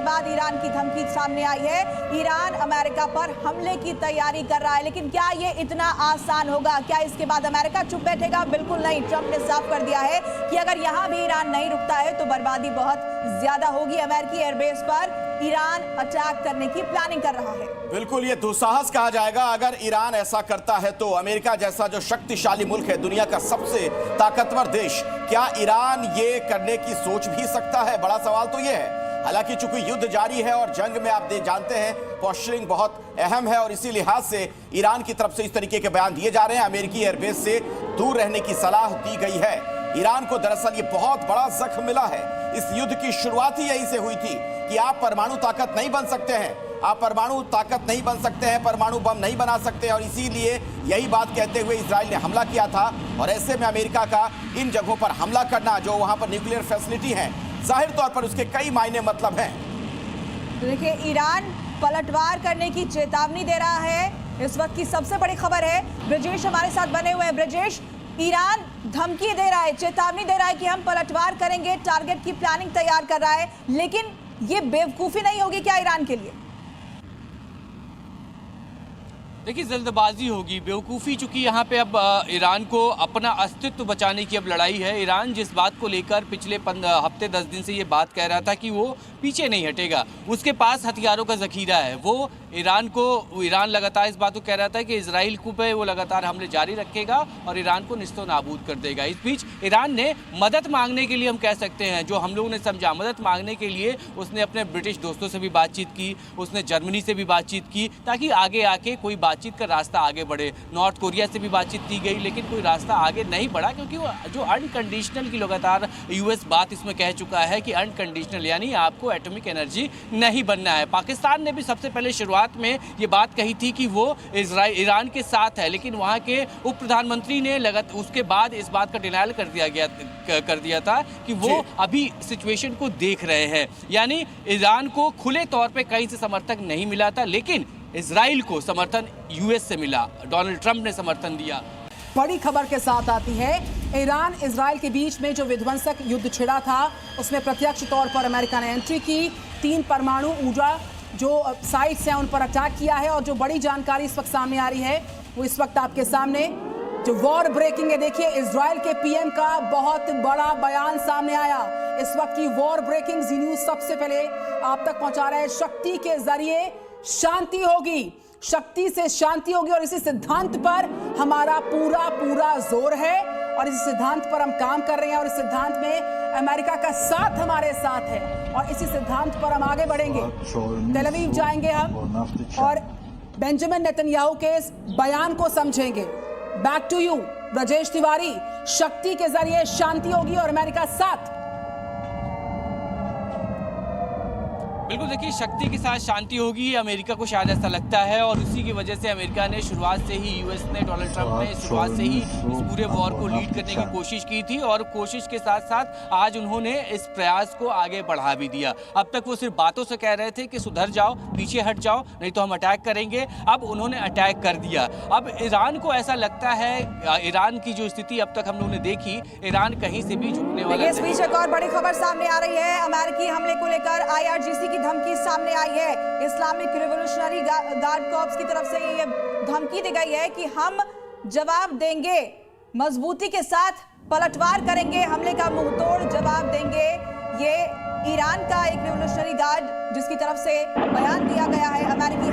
बाद ईरान की धमकी सामने आई है। ईरान अमेरिका पर हमले की तैयारी कर रहा है, लेकिन क्या ये इतना आसान होगा? क्या इसके बाद अमेरिका चुप बैठेगा? बिल्कुल नहीं। ट्रंप ने साफ कर दिया है कि अगर यहां भी ईरान नहीं रुकता है तो बर्बादी बहुत ज्यादा होगी। अमेरिकी एयरबेस पर ईरान अटैक करने की प्लानिंग कर रहा है। बिल्कुल, ये दुस्साहस कहा जाएगा अगर ईरान ऐसा करता है तो। अमेरिका जैसा जो शक्तिशाली मुल्क है, दुनिया का सबसे ताकतवर देश, क्या ईरान ये करने की सोच भी सकता है? बड़ा सवाल तो ये है। हालांकि चूंकि युद्ध जारी है और जंग में आप जानते हैं पोस्चरिंग बहुत अहम है और इसी लिहाज से ईरान की तरफ से इस तरीके के बयान दिए जा रहे हैं। अमेरिकी एयरबेस से दूर रहने की सलाह दी गई है। ईरान को दरअसल ये बहुत बड़ा जख्म मिला है। इस युद्ध की शुरुआत ही यहीं से हुई थी कि आप परमाणु ताकत नहीं बन सकते हैं, आप परमाणु ताकत नहीं बन सकते हैं, परमाणु बम नहीं बना सकते, और इसीलिए यही बात कहते हुए इजराइल ने हमला किया था। और ऐसे में अमेरिका का इन जगहों पर हमला करना, जो वहां पर न्यूक्लियर फैसिलिटी है, जाहिर तौर पर उसके कई मायने मतलब हैं। देखिए, ईरान पलटवार करने की चेतावनी दे रहा है। इस वक्त की सबसे बड़ी खबर है। ब्रजेश हमारे साथ बने हुए हैं। ब्रजेश, ईरान धमकी दे रहा है, चेतावनी दे रहा है कि हम पलटवार करेंगे, टारगेट की प्लानिंग तैयार कर रहा है, लेकिन ये बेवकूफी नहीं होगी क्या ईरान के लिए? देखिए, जल्दबाजी होगी, बेवकूफ़ी, चूंकि यहाँ पे अब ईरान को अपना अस्तित्व बचाने की अब लड़ाई है। ईरान जिस बात को लेकर पिछले हफ्ते 10 दिन से ये बात कह रहा था कि वो पीछे नहीं हटेगा, उसके पास हथियारों का जखीरा है। वो ईरान लगातार इस बात को कह रहा था कि इजराइल को पे वो लगातार हमले जारी रखेगा और ईरान को निस्तो नाबूद कर देगा। इस बीच ईरान ने मदद मांगने के लिए, हम कह सकते हैं, जो हम लोगों ने समझा, मदद मांगने के लिए उसने अपने ब्रिटिश दोस्तों से भी बातचीत की, उसने जर्मनी से भी बातचीत की, ताकि आगे आके कोई बातचीत का रास्ता आगे बढ़े। नॉर्थ कोरिया से भी बातचीत की गई, लेकिन कोई रास्ता आगे नहीं बढ़ा, क्योंकि वो जो अनकंडीशनल की लगातार यूएस बात इसमें कह चुका है कि अनकंडीशनल यानी आपको एटॉमिक एनर्जी नहीं बनना है। पाकिस्तान ने भी सबसे पहले शुरुआत में ये बात कही थी कि वो ईरान के साथ है, लेकिन वहाँ के उप प्रधानमंत्री ने उसके बाद इस बात का डिनायल कर दिया था कि वो अभी सिचुएशन को देख रहे हैं। यानी ईरान को खुले तौर पे कहीं से समर्थन नहीं मिला था, लेकिन इजराइल को समर्थन यूएस से मिला। डोनाल्ड ट्रंप ने समर्थन दिया। बड़ी खबर के साथ आती है, ईरान इजराइल के बीच में जो विध्वंसक युद्ध छिड़ा था उसमें प्रत्यक्ष तौर पर अमेरिका ने एंट्री की। 3 परमाणु ऊर्जा जो साइट्स हैं उन पर अटैक किया है। और जो बड़ी जानकारी इस वक्त सामने आ रही है वो इस वक्त आपके सामने जो वॉर ब्रेकिंग है। देखिए, इजराइल के पीएम का बहुत बड़ा बयान सामने आया। इस वक्त की वॉर ब्रेकिंग जी न्यूज सबसे पहले आप तक पहुंचा रहा है। शक्ति के जरिए शांति होगी, शक्ति से शांति होगी, और इसी सिद्धांत पर हमारा पूरा जोर है और इस सिद्धांत पर हम काम कर रहे हैं। और इस सिद्धांत में अमेरिका का साथ हमारे साथ है और इसी सिद्धांत पर हम आगे बढ़ेंगे। तेल अवीव जाएंगे हम और बेंजामिन नेतन्याहू के इस बयान को समझेंगे। Back to you Brajesh Tiwari. शक्ति के जरिए शांति होगी और अमेरिका साथ। बिल्कुल, देखिए, शक्ति के साथ शांति होगी, अमेरिका को शायद ऐसा लगता है, और उसी की वजह से अमेरिका ने शुरुआत से ही, यूएस ने, डोनाल्ड ट्रंप ने शुरुआत से ही इस पूरे वॉर को लीड करने की कोशिश की थी, और कोशिश के साथ साथ आज उन्होंने इस प्रयास को आगे बढ़ा भी दिया। अब तक वो सिर्फ बातों से कह रहे थे कि सुधर जाओ, पीछे हट जाओ, नहीं तो हम अटैक करेंगे। अब उन्होंने अटैक कर दिया। अब ईरान को ऐसा लगता है, ईरान की जो स्थिति अब तक हम लोगों ने देखी, ईरान कहीं से भी झुकने वाला नहीं। इस बीच एक और बड़ी खबर सामने आ रही है। अमेरिकी हमले को लेकर IRGC धमकी सामने आई है। इस्लामिक रिवॉल्यूशनरी गार्ड कॉर्प्स की तरफ से ये धमकी दी गई है कि हम जवाब देंगे, मजबूती के साथ पलटवार करेंगे, हमले का मुंहतोड़ जवाब देंगे। ये ईरान का एक रिवॉल्यूशनरी गार्ड जिसकी तरफ से बयान दिया गया है अमेरिकी